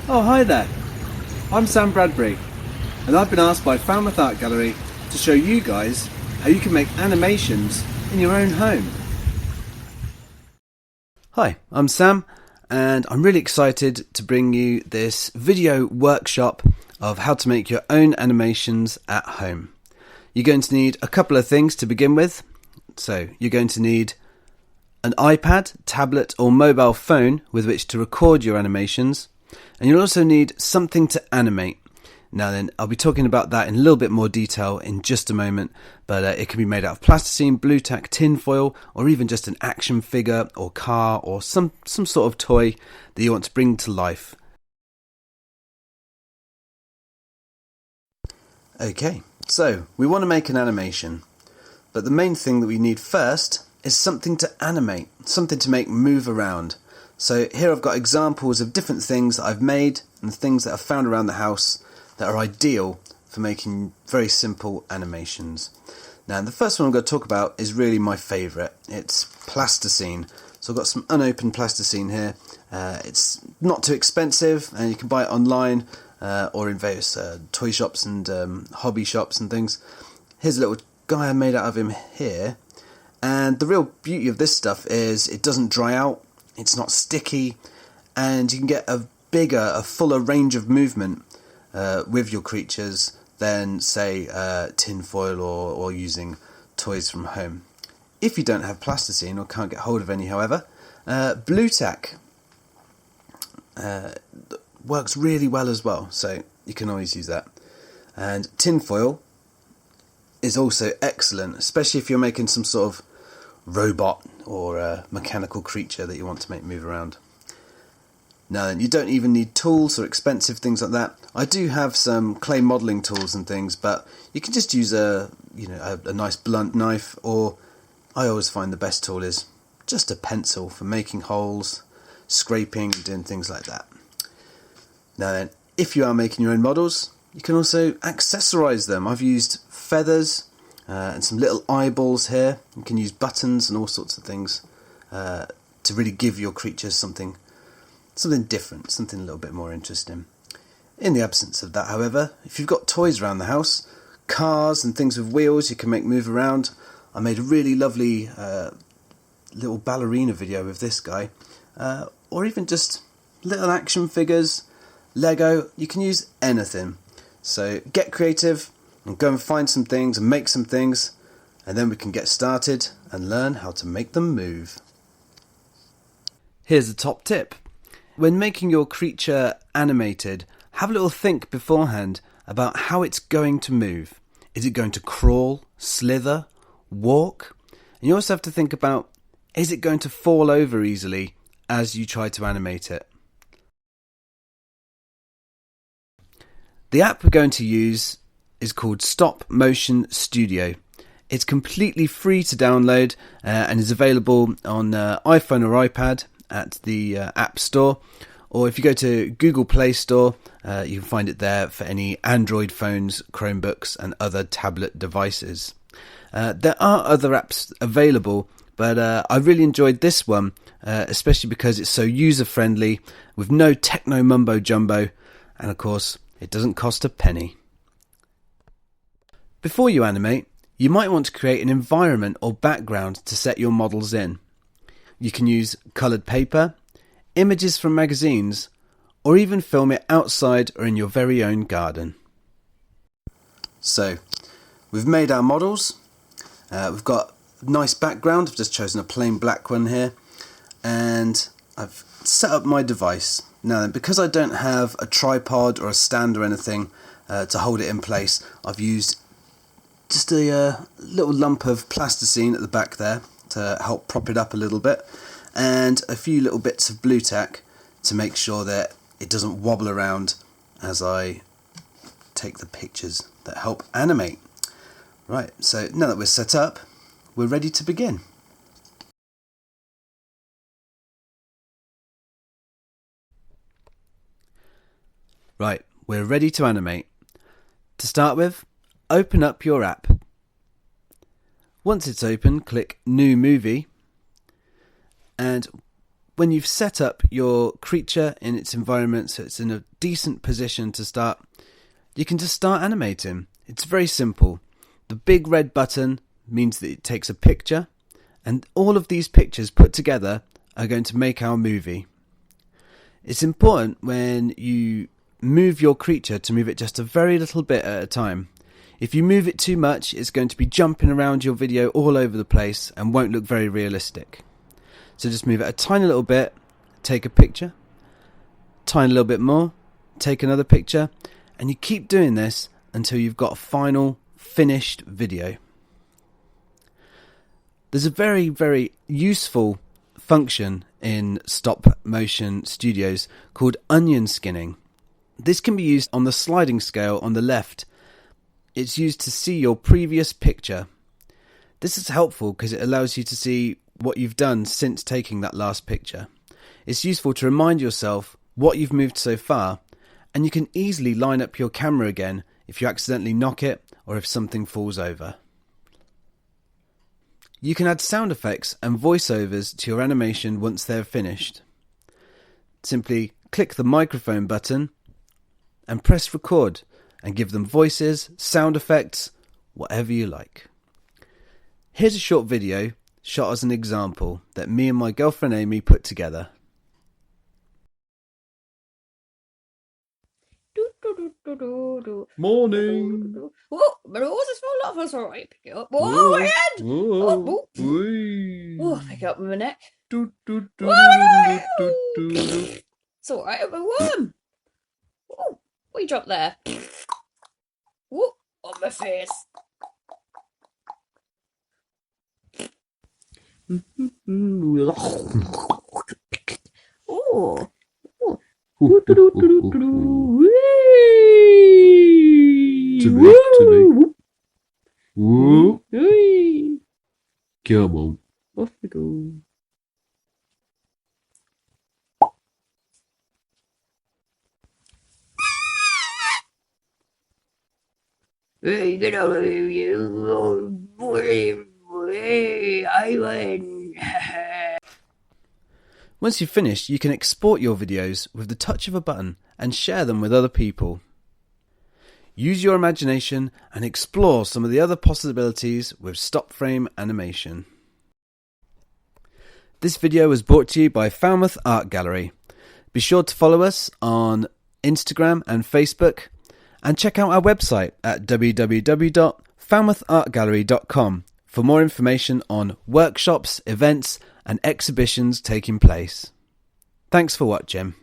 Oh, hi there. I'm Sam Bradbury, and I've been asked by Falmouth Art Gallery to show you guys how you can make animations in your own home. Hi, I'm Sam, and I'm really excited to bring you this video workshop of how to make your own animations at home. You're going to need a couple of things to begin with. So you're going to need an iPad, tablet or mobile phone with which to record your animations, and you'll also need something to animate. Now then, I'll be talking about that in a little bit more detail in just a moment, but it can be made out of plasticine, blue tack, tin foil, or even just an action figure or car or some sort of toy that you want to bring to life. Okay, so we want to make an animation, but the main thing that we need first is something to animate, something to make move around. So here I've got examples of different things that I've made and things that I've found around the house that are ideal for making very simple animations. Now the first one I'm going to talk about is really my favourite. It's plasticine. So I've got some unopened plasticine here. It's not too expensive and you can buy it online or in various toy shops and hobby shops and things. Here's a little guy I made out of him here. And the real beauty of this stuff is it doesn't dry out, it's not sticky, and you can get a fuller range of movement with your creatures than, say, tin foil or using toys from home. If you don't have plasticine or can't get hold of any, however, blue tack works really well as well, so you can always use that. And tin foil is also excellent, especially if you're making some sort of robot or a mechanical creature that you want to make move around. Now then, you don't even need tools or expensive things like that. I do have some clay modelling tools and things, but you can just use a nice blunt knife, or I always find the best tool is just a pencil for making holes, scraping, and doing things like that. Now then, if you are making your own models, you can also accessorise them. I've used feathers and some little eyeballs here. You can use buttons and all sorts of things to really give your creatures something different, something a little bit more interesting. In the absence of that, however, if you've got toys around the house, cars and things with wheels you can make move around. I made a really lovely little ballerina video with this guy, or even just little action figures, Lego. You can use anything. So get creative and go and find some things and make some things, and then we can get started and learn how to make them move. Here's the top tip. When making your creature animated, have a little think beforehand about how it's going to move. Is it going to crawl, slither, walk? And you also have to think about, is it going to fall over easily as you try to animate it? The app we're going to use is called Stop Motion Studio. It's completely free to download and is available on iPhone or iPad at the App Store, or if you go to Google Play Store, you can find it there for any Android phones, Chromebooks and other tablet devices. There are other apps available, but I really enjoyed this one, especially because it's so user-friendly with no techno mumbo jumbo, and of course it doesn't cost a penny. Before you animate, you might want to create an environment or background to set your models in. You can use coloured paper, images from magazines, or even film it outside or in your very own garden. So, we've made our models. We've got a nice background. I've just chosen a plain black one here. And I've set up my device. Now then, because I don't have a tripod or a stand or anything to hold it in place, I've used just a little lump of plasticine at the back there to help prop it up a little bit, and a few little bits of blue tack to make sure that it doesn't wobble around as I take the pictures that help animate. Right, so now that we're set up, we're ready to begin. Right, we're ready to animate. To start with, open up your app. Once it's open, click New Movie, and when you've set up your creature in its environment so it's in a decent position to start, you can just start animating. It's very simple. The big red button means that it takes a picture, and all of these pictures put together are going to make our movie. It's important when you move your creature to move it just a very little bit at a time. If you move it too much, it's going to be jumping around your video all over the place and won't look very realistic. So just move it a tiny little bit, take a picture, tiny little bit more, take another picture, and you keep doing this until you've got a final finished video. There's a very, very useful function in stop motion studios called onion skinning. This can be used on the sliding scale on the left. It's used to see your previous picture. This is helpful because it allows you to see what you've done since taking that last picture. It's useful to remind yourself what you've moved so far, and you can easily line up your camera again if you accidentally knock it or if something falls over. You can add sound effects and voiceovers to your animation once they're finished. Simply click the microphone button and press record and give them voices, sound effects, whatever you like. Here's a short video shot as an example that me and my girlfriend Amy put together. Morning. Oh, my nose is full of us, all right. Pick it up. Oh, my head. Oh, pick it up with my neck. It's all right, I'm warm. Oh, what you dropped there? Oh, on my face. Oh. Come on. Off we go. Hey, get out of here, you. I win. Once you've finished, you can export your videos with the touch of a button and share them with other people. Use your imagination and explore some of the other possibilities with stop frame animation. This video was brought to you by Falmouth Art Gallery. Be sure to follow us on Instagram and Facebook, and check out our website at www.falmouthartgallery.com for more information on workshops, events and exhibitions taking place. Thanks for watching.